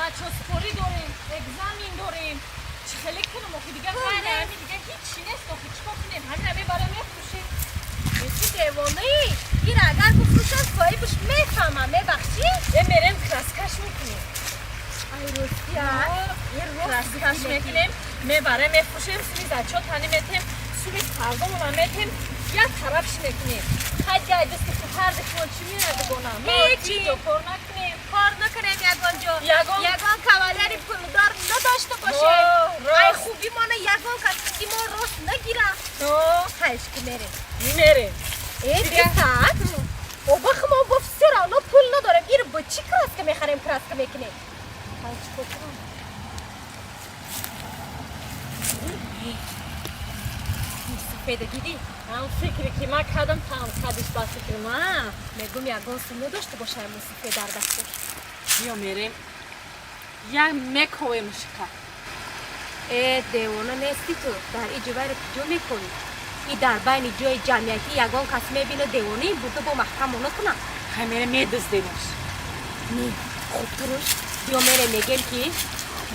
بچه سپوری داریم اگزامین داریم خیلی کنم آخه دیگه بعد همین دیگه هیچی نیست آخه چیکار کنیم همین همه برای میفروشیم مثل دیوانه ای این اگر بفروشم صاحبش میفهمم میبخشی میریم کرسکش میکنیم ای روسیا کرسکش میکنیم میبره میفروشیم سوی زچات هنی میتیم سوی تردم هم میتیم یا طرفش میکنیم خیلی دست که هر دکمان چی میرده گونم هیچی کار نکنیم کار نکنیم یگان جا یگان کوالیری پولدار نداشته باشه ای خوبی مانه یگان کسی ما راست نگیرم هایش که میریم ای دیگه او بخم او بفسیر آنو پول ندارم این با چی کراسکه میخریم کراسکه میکنیم هایش کنم مصافده دیدی؟ هم فکری که من کردم تمام کردش با فکر من میگم یگان سو نداشته باشه مصافده در دستش بیا میریم یا میکویم شکر دیوانه نیستی تو در این جوی رو جو میکنی این در بین جای جمعیتی یگان کس میبینه دیوانه بوده با محکم اونو کنم خیلی میره میدزدیمش نی خوب تروش بیا میره میگیم که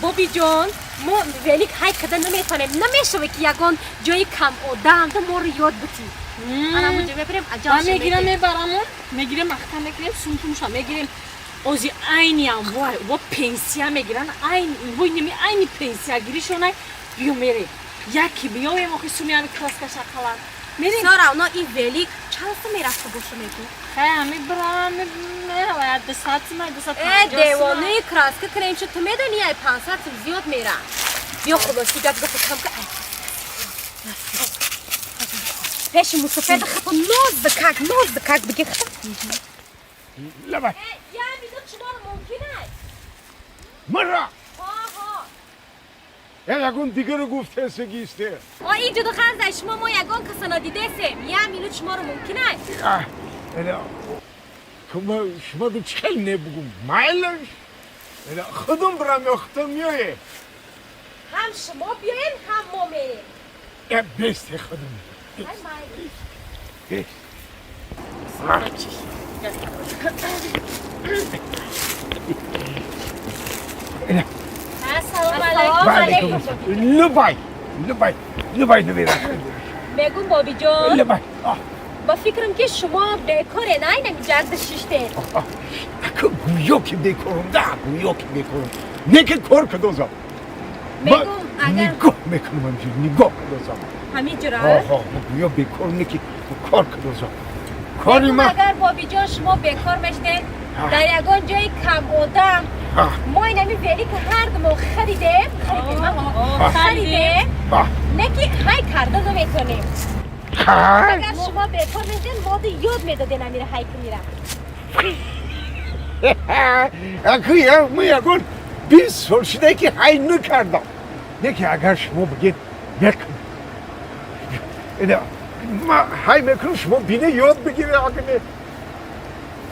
بابی جان ما ولی های کدن نمیتونیم نمیشه که یگان جای کم آدم تو ما رو یاد بتی انا مجھے ببریم اجازه میگیرم میبرمون میگیریم محکم میگیریم سونتونشا میگیریم اوزی عینی هم و پنسیا میگیرن وای نمی عینی پنسیا گیریشونه بیو میره یکی بیایم آخی سومیان کراسکا شکلان میریم سارا اونا این ولی چند سا میرفته باشه میگو خیلی برام میره دستات دیوانه کراسکا کریم شد تو میدونی ای 500 زیاد میره بیا خلاصی گفت گفتم که پیش مصافده خطا ناز بکک بگی خطا لبا یا میدون شما رو ممکنه مرا یگان دیگه رو گفته سگیسته اینجا دو خرزه شما ما یگان کسانا دیده سیم یا میلو شما رو ممکنه شما دو چل نبگم مایلش خودم برام اختم میایه هم شما بیاین هم ما میریم بست خودم بست السلام علیکم لبای نمیرم میگم بابی جان لبای با فکرم که شما بیکاره نه اینمی جرد شیشته گویا که بیکارم گویا که بیکارم نه که کار کدازم میگم اگر نگاه میکنم همجور نگاه کدازم همین جوره گویا بیکار نه که کار کدازم کاری میگم من اگر بابی جان شما بیکار میشته در یگان جای کم آدم ما اینمی ولی که هر دمو خریدیم نه که های کرده رو میتونیم اگر شما بیکار میشتین ما دو یاد میدادین امیره های که میرم اکویا من یگان 20 سال شده که های نکردم نه که اگر شما بگید بکن ما های میکنم شما بینه یاد بگیره اگر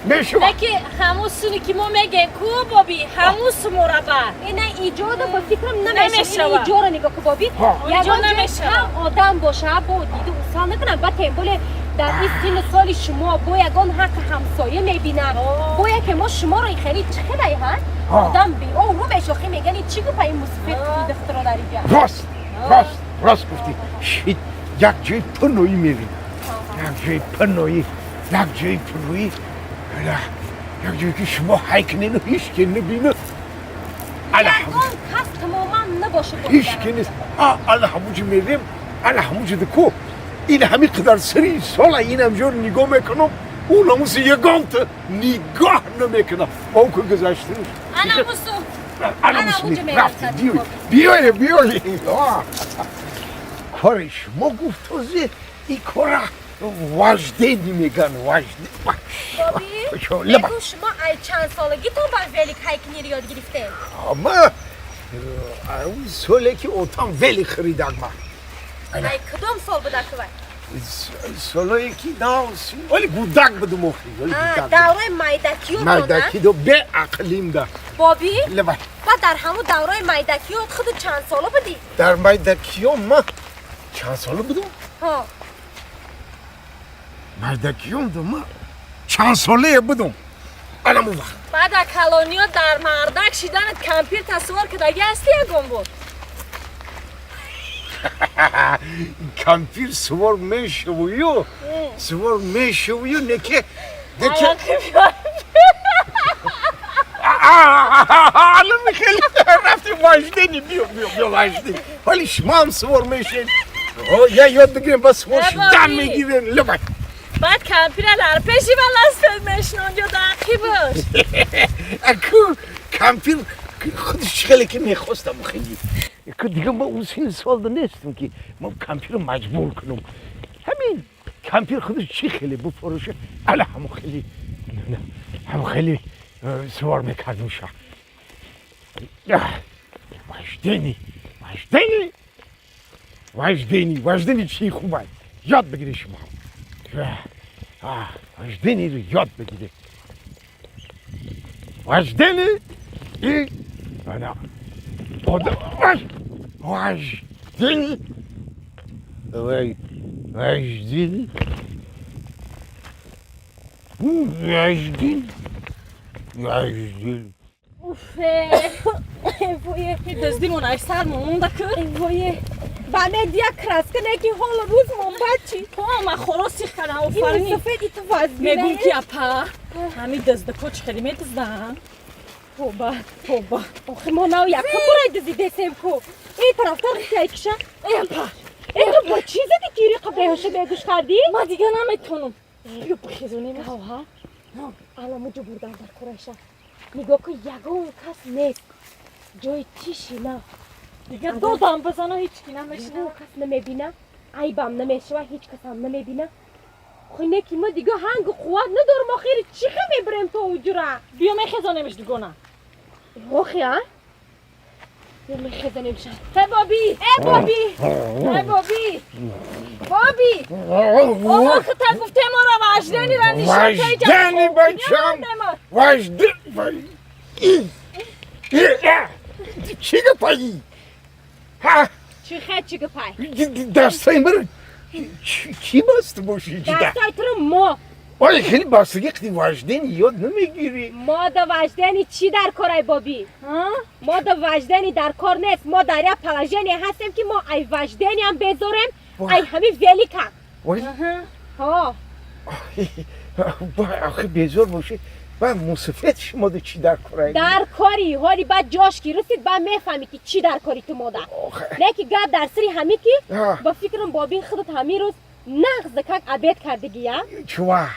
نه که هموسونی که ما میگه کو بابی هموس مربع اینه ایجاد با فکرم نمیشه این ایجاد نگاه که بابی یگان نمیشه هم آدم باشه با دیده اصلا نکنم با تنبول در این سن سال شما با یگان حق همسایه میبینن باید که ما شما رو خیلی چه خیلی هست آدم بی او رو بشوخی میگن چی گفت این مصفت دخترا داری بیا راست گفتی یک جای پنویی میریم یک جای پنویی یک جایی که شما حیکنین و هیچ که نبینه یگان کس تماما نباشه هیچ که نیست همونجا میریم همونجا دکو این همین قدر سری ساله این همجور نگاه میکنم اون همونسی یگان تا نگاه نمیکنم اون که گذاشته انا میرم بیایی کار شما گفت تازه این کار واجده نمیگن واجده بابی بگو شما ای چند سالگی تو با ولی هایکنی یاد گرفته ما اون ساله که اوتام ولی خریدم ای کدام سال بوده که ساله که ولی گودک بدم اخری دوره مایدکی دو به اقلیم ده بابی لبا در همون دوره مایدکی خود چند ساله بودی در مایدکی ما چند ساله بودم مایدکی ما چند ساله بودم الان اون وقت بعد کلونیا در مردک شیدن کمپیر تصور که دیگه هستی یکم بود کمپیر سوار میشویو سوار میشویو نکه الان میخیلی رفتی واجدنی بیا واجدنی ولی شما هم سوار میشین یا یاد بگیریم با سوار دم میگیرین لبک بعد کمپیر در پیشی بلستد میشنون یا دقیقی باش اکو کمپیر خودش خیلی که میخواستم خیلی اکو دیگه ما اون سین سال نیستم که ما کمپیر رو مجبور کنم همین کمپیر خودش چی خیلی بفروشه الا همو خیلی سوار میکردم شا واجدنی چی خوبه یاد بگیری شما واجدنی رو یاد بگیری واجدنی ای انا واجدنی اوفه وای دزدیمون اکثر مونده که وای بله دیا کراسکنه که حال روز مون بچی ما خلاصی خرم و فرمی مصفیدی تو وزبینه میگون که اپا همین دزده کوچ خیلی میدزدن توبه آخه ما ناو یکم برای دزیده سیم کو این طرفتر خیلی کشه ای اپا ای تو با چیزی دیگیری قبله هاشه بگوش کردی؟ ما دیگه نمیتونم بیا بخیزونیم ها الان مجو بردم در کرشه نگاه که یگون کس نیست جای چیشی نه دیگه دادم بزنه هیچ کی نمیشنه کس نمیبینه عیبم نمیشه و هیچ کس هم نمیبینه خونه که ما دیگه هنگ قوت ندارم آخیر چی میبریم تو اجرا بیا میخیزونیمش دیگه نه آخی ها؟ بیا میخیزونیمش ای بابی آقا که تا گفته ما را واجدنی را نشون واجدنی بچم واجدنی چی گپایی چی گپایی دستای من چی بسته باشی دستای تو رو ما آیا خیلی بستگی قدی واجدنی یاد نمیگیری ما دا واجدنی چی در کارای بابی ما دا واجدنی در کار نیست ما در یک پلاژنی هستیم که ما ای واجدنی هم بذاریم ای همین ولی کن ها آخه بیزار باشه با مصفیت شما دا چی در کارای در کاری حالی بعد جاش کی رسید با میفهمی که چی در کاری تو مادر نه که گپ در سری همی کی با فکرم بابی خودت همی روز نغز دکک عبید کردگی یا چواه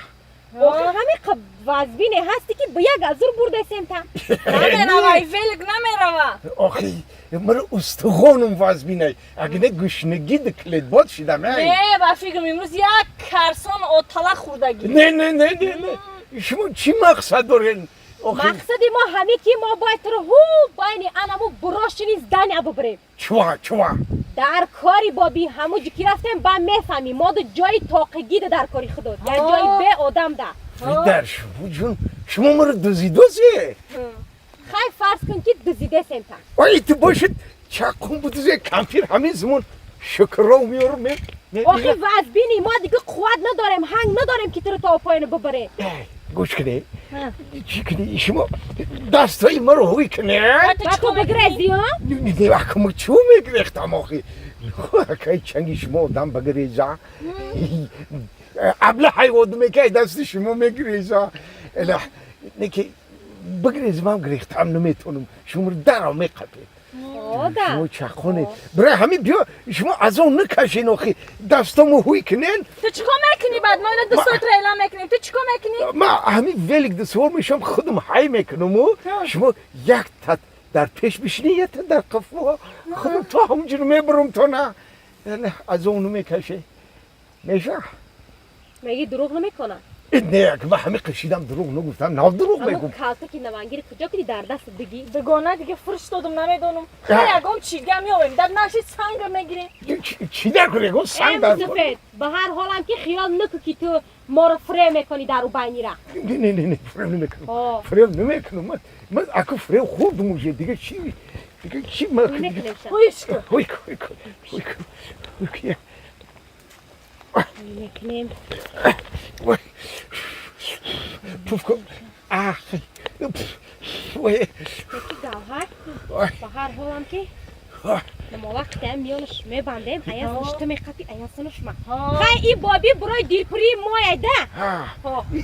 آخه همین قب وزبینه هستی که با یک ازور برده سمتا نمیروه ای ولگ نمیروه آخه من استخونم وزبینه اگه نه گشنگی دکلید باد شدم نه با فکرم امروز یک کرسون اوتالا خوردگی نه شما چی مقصد دارین؟ مقصدی ما همه که ما باید رو باینی انمو براش نیست دنیا ببریم چواه در کاری بابی همو جی که رفتیم با میفهمی ما دو جای تاقگی در کاری خودت یعنی جای به آدم ده در شما مرا دوزیده خیلی فرض کن که دوزیده سمتا آیا تو باشد چکون بودوزه کمپیر همین زمان شکرها میارم آخه وزبینی ما دیگه قوت نداریم هنگ نداریم که تو رو تا پایین ببره گوش کنی چی کنی شما دستای ما رو هوی کنی تو بگریزی ها؟ نه وقت ما چو میگریختم آخی که چنگی شما آدم بگریزه ابله حیوان میگه دست شما میگریزه نه که بگریزم هم گریختم نمیتونم شما رو درم میقبید شما چخونه برای همین بیا شما از اون نکشین آخی دستامو هوی کنین تو چیکار میکنی بعد ما اینو دستات رو اعلام میکنیم تو چیکار میکنی؟ ما همین ولیک دستور میشم خودم حی میکنم و شما یک تت در پیش بشینی یک تت در قفا خودم تا همونجور میبرم تو نه از اونو میکشه میشه میگی دروغ نمیکنه نه که من همه قشیدم دروغ نگفتم نه دروغ میگم همون کالتا که نوانگیر کجا کنی در دست بگی بگونه دیگه فرش دادم نمیدونم خیلی اگم چیگه میاویم در نشید سنگ میگیریم چی در کنی اگم سنگ در کنی به هر حال هم که خیال نکو که تو ما رو فره میکنی در او بینی را نه فره نمیکنم فره نمیکنم من اکو فره خورد موشه دیگه چی هویش کن هوی میکنیم توف کن وای یکی گوهر با هر حالم که نما وقت هم میانش میبندیم ایاسنش تو میقفی ایاسنش ما خیلی ای بابی برای دیلپری موی ده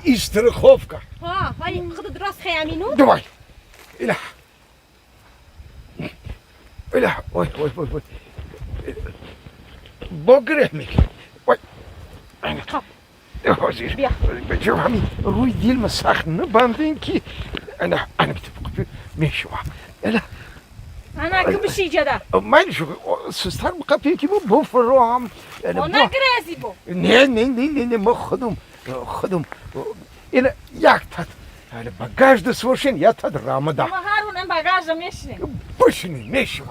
ایستر خوف که های خود درست خیامینو دوای ایلا ایلا وای بگره میکنی وای حاضر بیا بجو همین روی دیل ما سخت نبندین که انا بتبقى میشوا ایلا انا که بشی جدا من شو سستر مقفی که ما بفرام انا گرازی بو نه ما خودم اینا یک تد باگاج دست باشین یا تد رامدا ما هرون باگاج میشینیم باشین میشوا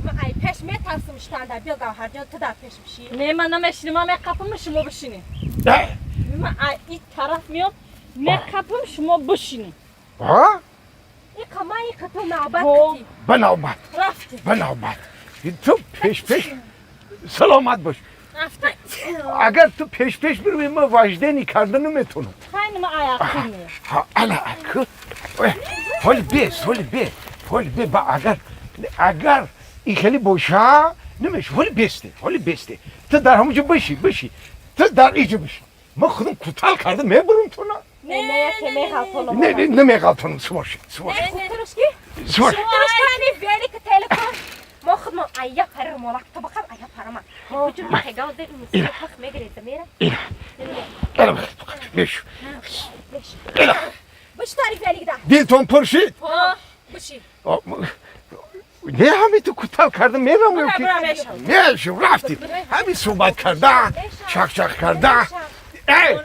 ما ای پیش میترسم شتنده بیا گوهر جان تو در پیش بشی نه من نمیشینیم ما میقفم شما بشینیم نه من این طرف میام میقفم شما بشینیم ها این کما این که تو نوبت کردی بنوبت رفتی بنوبت تو پیش سلامت باش رفتی اگر تو پیش بروی ما واجدنی کردن نمیتونم خیلی ما آیاق کنیم انا اکو حال بی با اگر این خیلی باشه نمیشه حال بیسته تو در همونجا بشی تو در اینجا بشی ما خودم کوتاه کرده میبرم تو نه که میخوام نه نمیخوام سماش شما کنی ویلی که تلکن ما خود ما ایا پر مالک تو بخوام ایا پر ما بچون میگه دل موسیقی پس میگیره میره اینا بیش بچ تعریف ویلی ده دیلتون پرشید بچی نه همین تو کوتاه کرده میرم میشم رفتی همین صحبت کرده چک کرده ای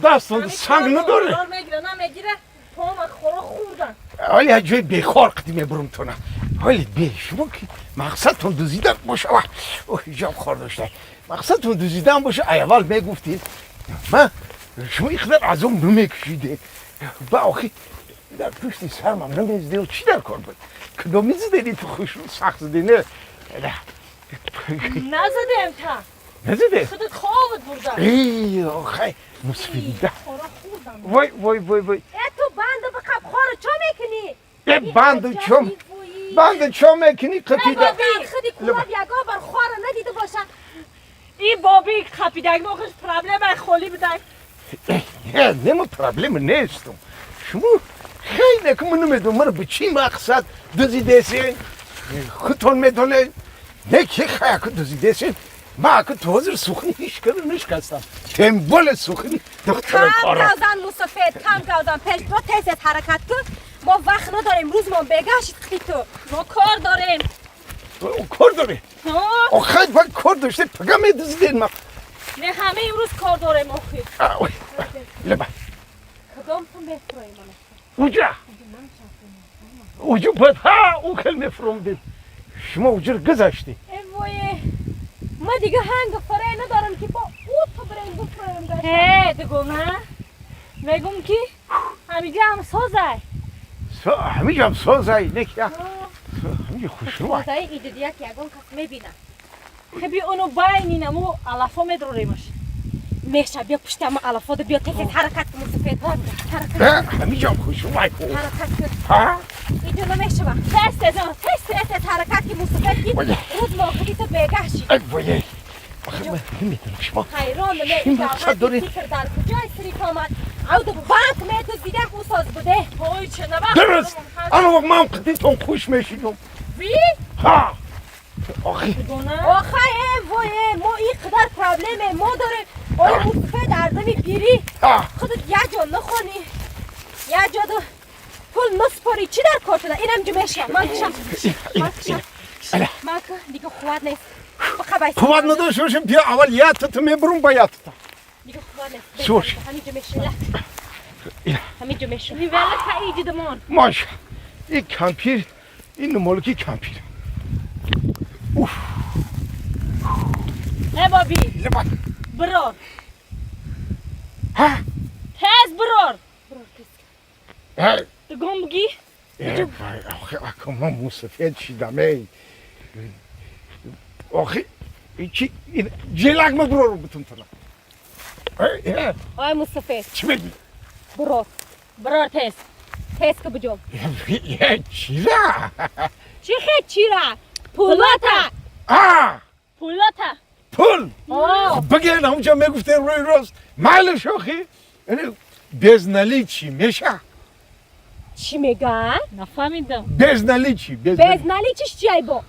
دستان سنگ نداره نمیگیره تو ما خورا خوردن حالی از جای بیخار قدی میبرم تو نه حالی بی شما که مقصدتون دوزیدن باشه جام خور داشته مقصدتون دوزیدن باشه اول میگفتید من شما ایخدر از اون نمیکشیده با آخی در پشتی سرم هم نمیزده و چی در کار بود کدام میزده تو خوشون سخت زده نه نزدیم تا نزده خودت خوابت بردن ای آخی مصفیده وای تو بند بخواب خور چا میکنی بند چا میکنی قپیده خودی کلاب یگا بر خور ندیده باشه این بابی خپیدگ موقعش پرابلم خالی بدن نه پرابلم نیستم شما خیلی که من نمیدونم مرا به چی مقصد دزیدهسین خودتون میدونه نه که خیلی که دزیدهسین ما که تو حضر سخنی هیچ کرده نشکستم تنبال سخنی دختر کارا کم گوزن مصفید کم گوزن پیش تو تیزت حرکت کن ما وقت نداریم روز ما بگشت خیلی تو ما کار داریم کار داره آخه باید کار داشته پگم دزیدین ما نه همه امروز کار داریم آخی لبا کدام تو میفروی من اوجا باید او خیلی میفرومدیم شما اوجا رو گذاشتی وای ما دیگه هنگ فرای ندارم که با او تو بریم بفرویم داشتم دیگو من میگم که همیجا هم سازه همیجا هم سازه نکیا همیجا خوش رو سازه ایده دیگه که یگون کس میبینم خبی اونو باینی نمو علافا میدروریمش میشه بیا پشت اما علافا دو بیا تیزت حرکت کن مصفید همیجا هم خوش رو حرکت کن ایده نمیشه با تست حرکت که مصفید که روز موقعی تو بگشی وای آخه من نمیدونم شما حیران این مقصد داری فکر در کجای سریف آمد او دو بانک میتو زیده خوصاز بوده وای چه نبخت درست انا وقت من قدیتون خوش میشیدم بی؟ ها آخه وای ما این قدر پرابلمه ما داره آی مصفید اردمی بیری خودت یه جا نخونی یه جا دو پول نسپاری چی در کار شده اینم جو میشه من کشم من که دیگه خواد نیست خواد نداشته باشم بیا اول یادت میبرم با یادت دیگه خواد نیست سوش همینجا میشه همینجا میشه ولی که ایجی دمان ماشه این کمپیر این مالکی کمپیر اوف بابی لبا برار ها تز برار ها دگم بگی آخه من مصفید شیدمه آخه چی جلق ما برو بتون تلا آی مصفید چی بگی؟ برار تست تست که بجوم چی را؟ چی خیلی چی را؟ پولاتا پولاتا پول خب بگه همونجا میگفته روی راست مال شوخی بزنالی چی میشه؟ چی میگن؟ نفهمیدم بزنالی چی؟ بزنالی چیش چیه با؟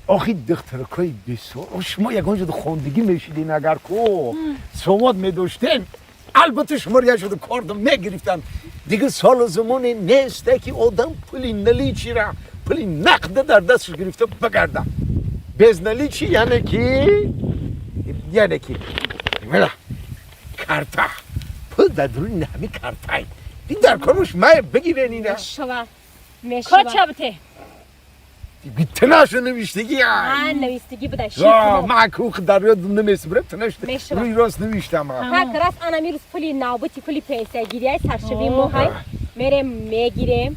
آخی دخترکای بسیار شما یکانجا دو خوندگی میشیدین اگر که سواد میداشتین البته شما یه شده کاردو میگرفتن دیگه سال زمان نیسته که آدم پولی نلی چی را پولی نقده در دستش گرفته بگرده بزنالی چی یعنی کی میلا کارتا پول در درون نمی کارتای دی در کارش مای بگیرین اینه میشوه کچه بته تناش نوشتگی نوشتگی بوده شیخ ما کوخ در یاد نمیسپره تناش روی راست نوشتم تا راست انا میروز پولی نابوتی پولی پیسه گیری های سرشوی موهای میرم میگیرم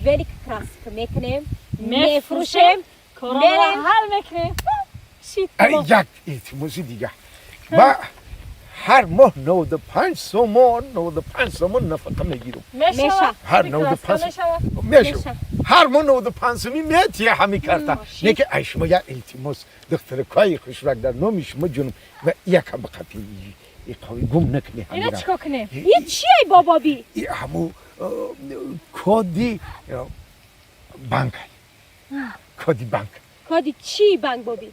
ولی کراس میکنم میفروشم میرم حل میکنم شیط یک اعتماسی دیگه ما هر ماه 95 سومون نفقه میگیرم میشه هر 95 میشه هر ماه 95 سومی میتیه همی کرده نیکه ای شما یک التماس دخترکای خوشرک در نامی شما جنوم و یک هم بقفی قوی گم نکنی اینا چیکار کنه؟ این چیه بابا بی؟ این همو کودی بانک کودی بانک کودی چی بانک بابی؟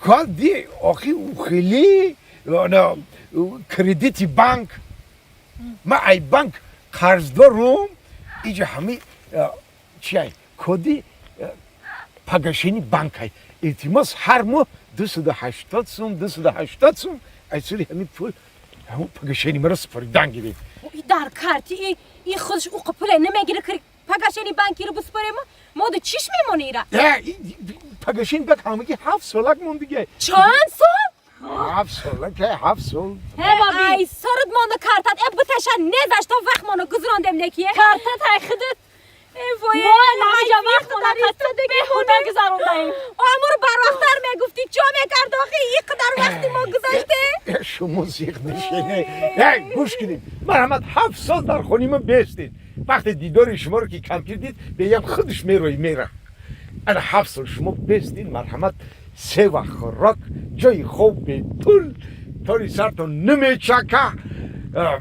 کودی آخی او خیلی کردیتی بانک ما ای بانک قرض دارم اینجا همی چیه کودی پگشینی بانک های التماس هر ماه 280 سوم ایسوری همی پول همون پگشینی مرا سپاریدن گیریم ای در کارتی ای خودش او قپله نمیگیره که پگشینی بانکی رو بسپاره ما دو چیش میمونه ایرا پگشین بک همگی 7 سالک مون دیگه چند سال؟ 7 سالک 7 سال ای سرد مانده کارتت اب بتشن نزش تا وقت مانو گذراندم نکیه کارتت های خودت ما نمیجا وقت مانو قصد بهونه گذراندیم امور بر وقتر میگفتی چا میکرد آخی ای قدر وقتی ما گذاشته شما زیخ نشینه گوش کنیم مرحمت 7 سال در خونی من بیستید وقتی دیدار شما رو که کم کردید بگم خودش میره انا 7 سال شما بیستید مرحمت 3 وقت خوراک جای خوب به طول تاری سرتون نمیچکه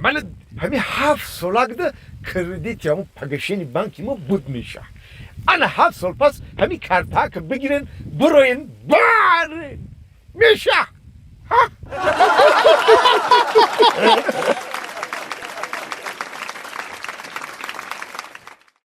من همین 7 سال ده کردیت همون پگشین بانکی ما بود میشه انا 7 سال پس همین کارتک بگیرن بروین بارین میشه ها